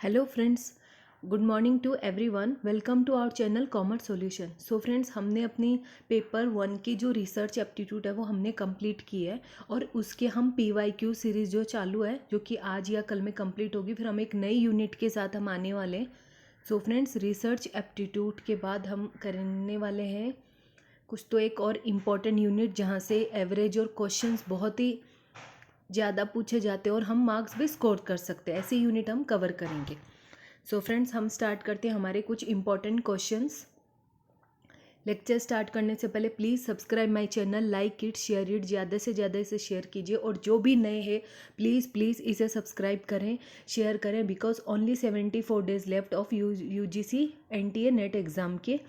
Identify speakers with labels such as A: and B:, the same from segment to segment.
A: Hello friends, good morning to everyone. Welcome to our channel commerce solution. So friends, हमने अपनी paper 1 की जो research aptitude है वो हमने कंप्लीट की है और उसके हम PYQ सीरीज़ जो चालू है जो कि आज या कल में कंप्लीट होगी, फिर हम एक नई यूनिट के साथ हम आने वाले हैं। सो फ्रेंड्स, रिसर्च एप्टीट्यूड के बाद हम करने वाले हैं कुछ तो एक और इम्पॉर्टेंट यूनिट जहाँ से एवरेज और क्वेश्चंस बहुत ही ज़्यादा पूछे जाते हैं और हम मार्क्स भी स्कोर कर सकते हैं। ऐसी यूनिट हम कवर करेंगे। सो फ्रेंड्स, हम स्टार्ट करते हैं हमारे कुछ इंपॉर्टेंट क्वेश्चंस। लेक्चर स्टार्ट करने से पहले please subscribe my channel, like it, share it, ज़्यादा से ज़्यादा इसे शेयर कीजिए और जो भी नए हैं प्लीज़ प्लीज़ इसे सब्सक्राइब करें, शेयर करें, because only 74 days left of UGC NTA net exam के।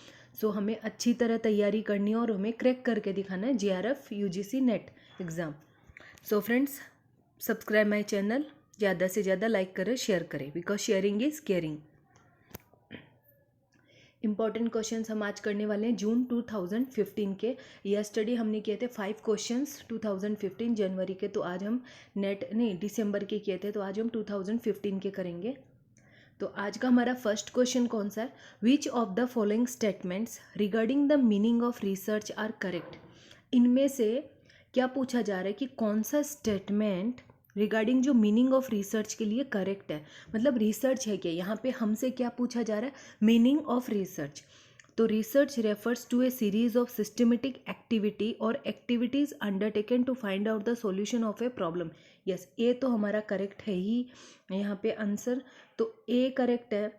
A: सो हमें अच्छी तरह तैयारी करनी है और हमें क्रैक करके दिखाना है JRF UGC net exam. So friends, subscribe my channel, ज़्यादा से ज़्यादा लाइक करें, शेयर करें, because sharing is caring. Important questions हम आज करने वाले हैं जून 2015 के। यस्टरडे हमने किए थे 5 क्वेश्चंस 2015 जनवरी के, तो आज हम दिसंबर के किए थे, तो आज हम 2015 के करेंगे। तो आज का हमारा फर्स्ट क्वेश्चन कौन सा है? Which of the following statements regarding the meaning of research are correct? इनमें से क्या पूछा जा रहा है कि कौन सा स्टेटमेंट रिगार्डिंग जो मीनिंग ऑफ रिसर्च के लिए करेक्ट है। मतलब रिसर्च है क्या, यहाँ पे हमसे क्या पूछा जा रहा है? Meaning of research. तो research refers to a series of systematic activity और activities undertaken to find out the solution of a problem. Yes, A तो हमारा करेक्ट है ही यहाँ पे आंसर। तो ए करेक्ट है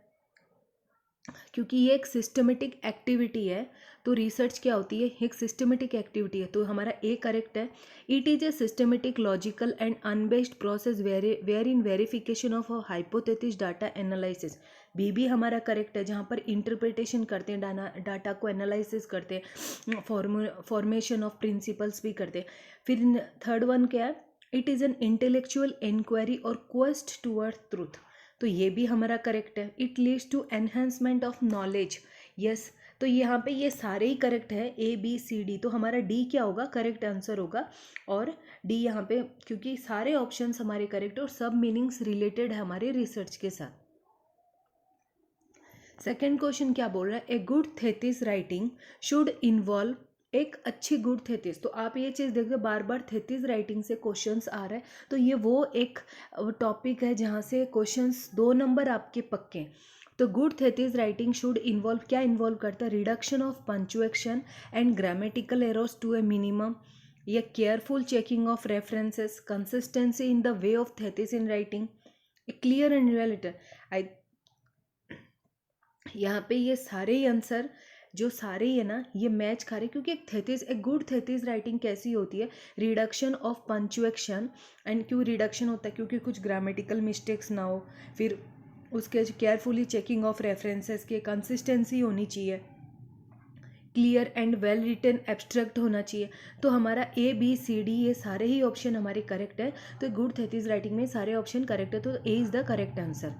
A: क्योंकि ये एक सिस्टमेटिक एक्टिविटी है। तो रिसर्च क्या होती है? एक सिस्टमेटिक एक्टिविटी है, तो हमारा ए करेक्ट है। It is a systematic, logical and unbased process wherein verification of hypothesis data analysis. B भी हमारा करेक्ट है, जहाँ पर इंटरप्रिटेशन करते हैं, डाटा को एनालिसिस करते हैं, फॉर्मेशन ऑफ प्रिंसिपल्स भी करते हैं। फिर थर्ड वन क्या है? It is an intellectual inquiry और क्वेस्ट टूवर्ड ट्रूथ। तो ये भी हमारा करेक्ट है। It leads to enhancement of knowledge. Yes, तो यहाँ पे ये सारे ही करेक्ट है, ABCD। तो हमारा डी क्या होगा? करेक्ट आंसर होगा। और डी यहाँ पे, क्योंकि सारे ऑप्शंस हमारे करेक्ट और सब मीनिंग्स रिलेटेड है हमारे रिसर्च के साथ। सेकेंड क्वेश्चन क्या बोल रहा है? A good thesis writing should involve, एक अच्छी गुड थेसिस। तो आप ये चीज़ देखो, बार बार थेसिस राइटिंग से क्वेश्चंस आ रहे हैं, तो ये वो एक टॉपिक है जहाँ से क्वेश्चंस 2 नंबर आपके पक्के हैं। तो good thesis writing should involve, क्या इन्वॉल्व करता है? Reduction of punctuation and grammatical errors to a minimum, या careful checking of references, consistency in the way of thesis in writing, clear and related. I यहाँ पे ये सारे ही answer जो सारे ही है ना, ये मैच खा रहे, क्योंकि एक गुड थेसिस राइटिंग कैसी होती है? Reduction of punctuation. एंड क्यों रिडक्शन होता है? क्योंकि कुछ ग्रामेटिकल मिस्टेक्स ना हो, फिर उसके केयरफुली चेकिंग ऑफ रेफरेंसेस के, कंसिस्टेंसी होनी चाहिए, clear and well written abstract होना चाहिए। तो हमारा ABCD ये सारे ही ऑप्शन हमारे करेक्ट है। तो गुड थेसिस राइटिंग में सारे ऑप्शन करेक्ट है, तो A is the correct answer.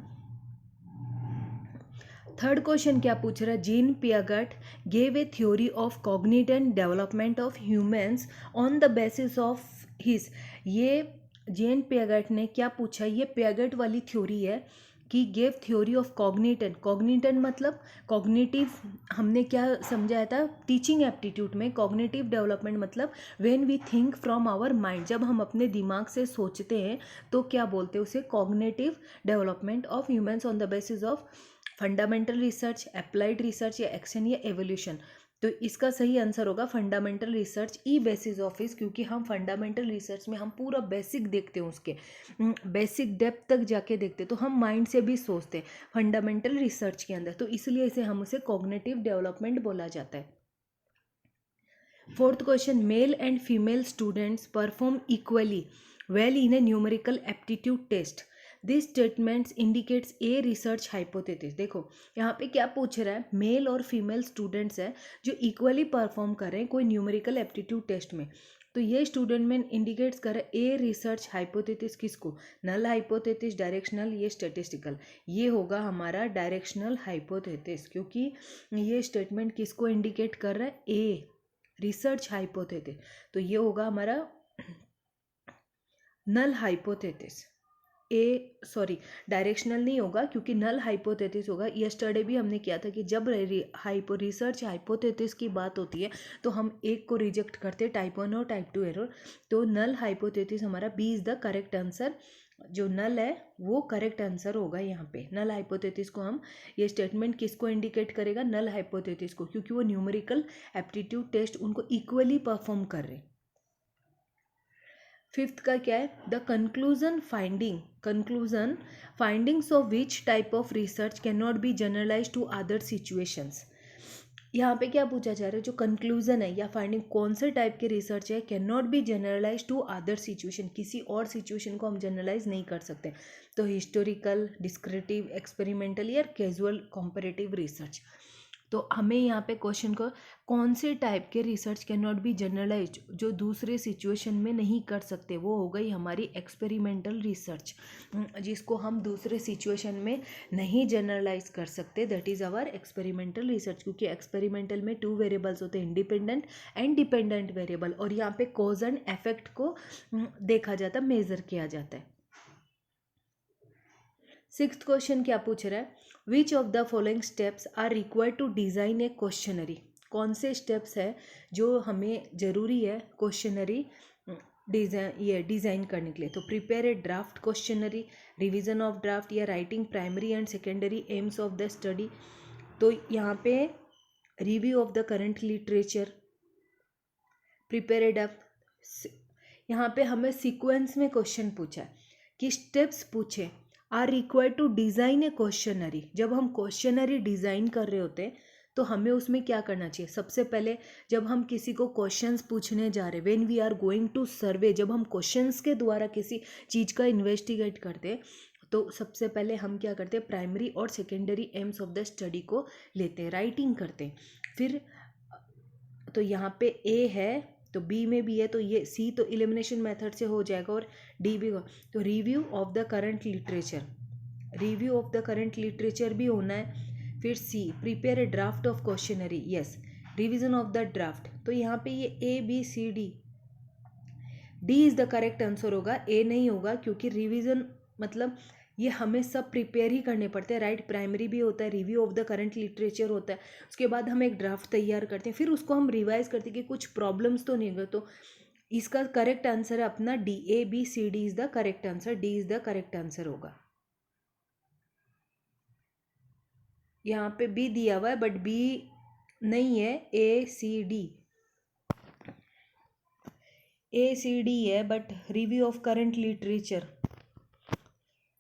A: Third question क्या पूछ रहा है? Gene Piaget gave a theory of cognitive development of humans on the basis of his. ये जेन पियागेट ने क्या पूछा? ये पियागेट वाली थ्योरी है कि गेव थ्योरी ऑफ कॉग्निटिव मतलब कॉग्निटिव, हमने क्या समझाया था टीचिंग एप्टीट्यूड में? कॉग्निटिव डेवलपमेंट मतलब when we think from our mind, जब हम अपने दिमाग से सोचते हैं तो क्या बोलते हैं उसे? Cognitive development of humans on the basis of fundamental research, applied research, या एक्शन, या एवोल्यूशन। तो इसका सही आंसर होगा fundamental research E basis of इस, क्योंकि हम फंडामेंटल रिसर्च में हम पूरा बेसिक देखते हैं, उसके बेसिक डेप्थ तक जाके देखते हैं, तो हम माइंड से भी सोचते हैं फंडामेंटल रिसर्च के अंदर, तो इसलिए इसे हम उसे कॉग्निटिव डेवलपमेंट बोला जाता है। Fourth question, male and female students perform equally well in a numerical aptitude test, this statements indicates a research hypothesis. देखो यहाँ पे क्या पूछ रहा है? मेल और फीमेल स्टूडेंट्स हैं जो इक्वली परफॉर्म कर रहे हैं कोई न्यूमेरिकल एप्टीट्यूड टेस्ट में, तो ये स्टूडेंट में इंडिकेट्स कर रहा है ए रिसर्च हाइपोथेसिस। किसको? नल हाइपोथेसिस, डायरेक्शनल, ये स्टैटिस्टिकल। ये होगा हमारा डायरेक्शनल हाइपोथेसिस, क्योंकि ये स्टेटमेंट किसको इंडिकेट कर रहा है? ए रिसर्च हाइपोथेसिस। तो ये होगा हमारा नल हाइपोथेसिस, डायरेक्शनल नहीं होगा क्योंकि नल हाइपोथेसिस होगा। यस्टरडे भी हमने किया था कि जब रिसर्च हाइपोथेसिस की बात होती है तो हम एक को रिजेक्ट करते, टाइप 1 और टाइप 2 एरर। तो नल हाइपोथेसिस हमारा B is the correct answer. जो नल है वो करेक्ट आंसर होगा यहाँ पे। नल हाइपोथेसिस को हम, ये स्टेटमेंट किसको इंडिकेट करेगा? नल हाइपोथेसिस को, क्योंकि वो न्यूमेरिकल एप्टीट्यूड टेस्ट उनको इक्वली परफॉर्म कर रहे। फिफ्थ का क्या है? The conclusion findings of which type of research can not be generalize to other situations. यहाँ पे क्या पूछा जा रहा है? जो कंक्लूजन है या फाइंडिंग कौन से टाइप के रिसर्च है, can not be generalize to other situation, किसी और सिचुएशन को हम जनरलाइज नहीं कर सकते। तो हिस्टोरिकल, डिस्क्रिप्टिव, एक्सपेरिमेंटल या कैजुअल कॉम्परेटिव रिसर्च। तो हमें यहाँ पे क्वेश्चन को कौन से टाइप के research can not be generalize, जो दूसरे सिचुएशन में नहीं कर सकते, वो हो गई हमारी एक्सपेरिमेंटल रिसर्च, जिसको हम दूसरे सिचुएशन में नहीं जनरलाइज कर सकते। That is our experimental research, क्योंकि एक्सपेरिमेंटल में 2 वेरिएबल्स होते हैं, इंडिपेंडेंट एंड डिपेंडेंट वेरिएबल, और यहाँ पे कॉज एंड इफेक्ट को देखा जाता है, मेजर किया जाता है। सिक्स्थ क्वेश्चन क्या पूछ रहा है? Which of the following steps are required to design a questionnaire. कौन से स्टेप्स है जो हमें ज़रूरी है क्वेश्चनरी डिज़ाइन करने के लिए? तो prepare a draft questionnaire, revision of draft, या writing primary and secondary aims of the study. तो यहाँ पे review of the current literature, prepare a draft. यहाँ पे हमें सीक्वेंस में क्वेश्चन पूछा है कि स्टेप्स पूछे are required to design a questionnaire. जब हम क्वेश्चनरी डिज़ाइन कर रहे होते हैं तो हमें उसमें क्या करना चाहिए? सबसे पहले जब हम किसी को क्वेश्चंस पूछने जा रहे, when we are going to survey, जब हम क्वेश्चंस के द्वारा किसी चीज़ का इन्वेस्टिगेट करते हैं तो सबसे पहले हम क्या करते हैं? प्राइमरी और secondary aims of the study को लेते हैं, राइटिंग करते हैं। फिर तो यहाँ पे ए है तो बी में भी है, तो ये सी तो एलिमिनेशन मेथड से हो जाएगा, और डी भी। तो review of the current literature भी होना है। फिर C, prepare a draft of questionnaire, yes, revision of the draft. तो यहाँ पे ये A B C D, D is the correct answer होगा, ए नहीं होगा, क्योंकि रिवीजन मतलब ये हमें सब प्रिपेयर ही करने पड़ते हैं, राइट। प्राइमरी भी होता है, review of the current literature होता है, उसके बाद हम एक ड्राफ्ट तैयार करते हैं, फिर उसको हम रिवाइज करते हैं कि कुछ प्रॉब्लम्स तो नहीं होगा। तो इसका करेक्ट आंसर है अपना D, A B C D is the correct answer, D is the correct answer होगा। यहाँ पे बी दिया हुआ है बट बी नहीं है, ए सी डी है, but review of current literature,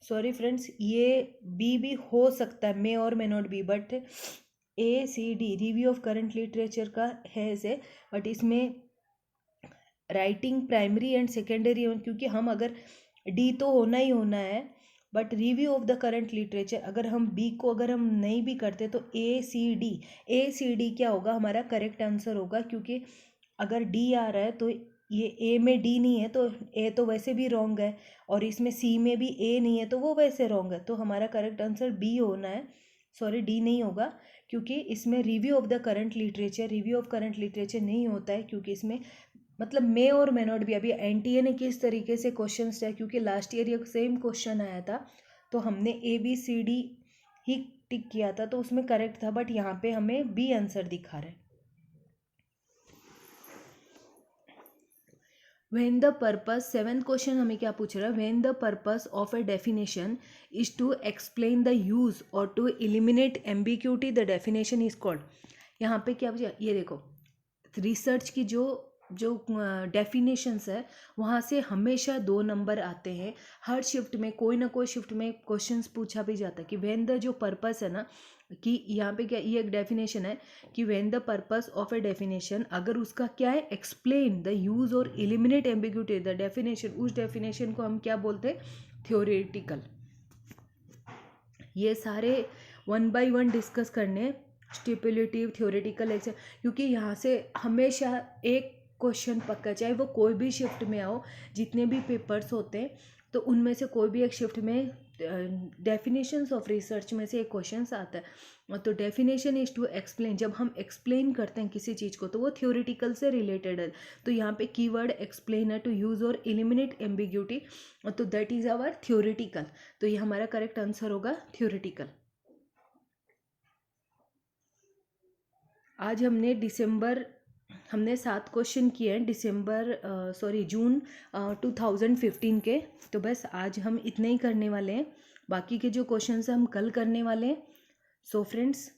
A: sorry friends, ये बी भी हो सकता है, मे और may not be, but A C D review of current literature का है इसे, बट इसमें राइटिंग प्राइमरी एंड सेकेंडरी, क्योंकि हम अगर डी तो होना ही होना है, but review of the current literature अगर हम बी को अगर हम नहीं भी करते तो ए सी डी क्या होगा? हमारा करेक्ट आंसर होगा, क्योंकि अगर डी आ रहा है तो ये ए में डी नहीं है तो ए तो वैसे भी रॉन्ग है, और इसमें सी में भी ए नहीं है तो वो वैसे रॉन्ग है। तो हमारा करेक्ट आंसर बी होना है, सॉरी डी नहीं होगा, क्योंकि इसमें review of the current literature नहीं होता है, क्योंकि इसमें मतलब मे और मे नॉट भी। अभी एनटीए ने किस तरीके से क्वेश्चन है, क्योंकि लास्ट ईयर ये सेम क्वेश्चन आया था तो हमने ए बी सी डी ही टिक किया था तो उसमें करेक्ट था, बट यहाँ पे हमें बी आंसर दिखा रहा है। When the purpose, 7th question हमें क्या पूछ रहा है? When the purpose of a definition is to explain the use और to eliminate ambiguity, the definition is called. यहाँ पे क्या पूछा? ये देखो, रिसर्च की जो डेफिनेशंस है वहाँ से हमेशा 2 नंबर आते हैं। हर शिफ्ट में कोई ना कोई शिफ्ट में क्वेश्चंस पूछा भी जाता है कि व्हेन द जो पर्पस है ना, कि यहाँ पे क्या, ये एक डेफिनेशन है कि when the purpose of a definition, अगर उसका क्या है? एक्सप्लेन द यूज और एलिमिनेट एम्बिग्यूटी, द डेफिनेशन, उस डेफिनेशन को हम क्या बोलते हैं? थ्योरेटिकल। ये सारे 1 by 1 डिस्कस करने, स्टिपुलेटिव, थ्योरेटिकल, क्योंकि यहाँ से हमेशा एक क्वेश्चन पक्का, चाहे वो कोई भी शिफ्ट में आओ, जितने भी पेपर्स होते हैं तो उनमें से कोई भी एक शिफ्ट में डेफिनेशंस ऑफ रिसर्च में से एक क्वेश्चन आता है। तो डेफिनेशन इज टू एक्सप्लेन, जब हम एक्सप्लेन करते हैं किसी चीज़ को तो वो थ्योरेटिकल से रिलेटेड है। तो यहाँ पे कीवर्ड एक्सप्लेन है, टू यूज़ और एलिमिनेट एम्बिग्यूटी, तो दैट इज़ आवर थ्योरेटिकल। तो ये हमारा करेक्ट आंसर होगा थ्योरेटिकल। आज हमने 7 क्वेश्चन किए हैं जून 2015 के। तो बस आज हम इतने ही करने वाले हैं, बाकी के जो क्वेश्चन हैं हम कल करने वाले हैं। सो फ्रेंड्स,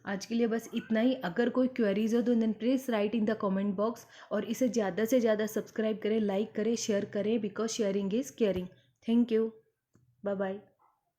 A: आज के लिए बस इतना ही। अगर कोई क्वेरीज हो तो then please write in the comment box, और इसे ज़्यादा से ज़्यादा सब्सक्राइब करें, लाइक करें, शेयर करें, because sharing is caring. Thank you, bye bye.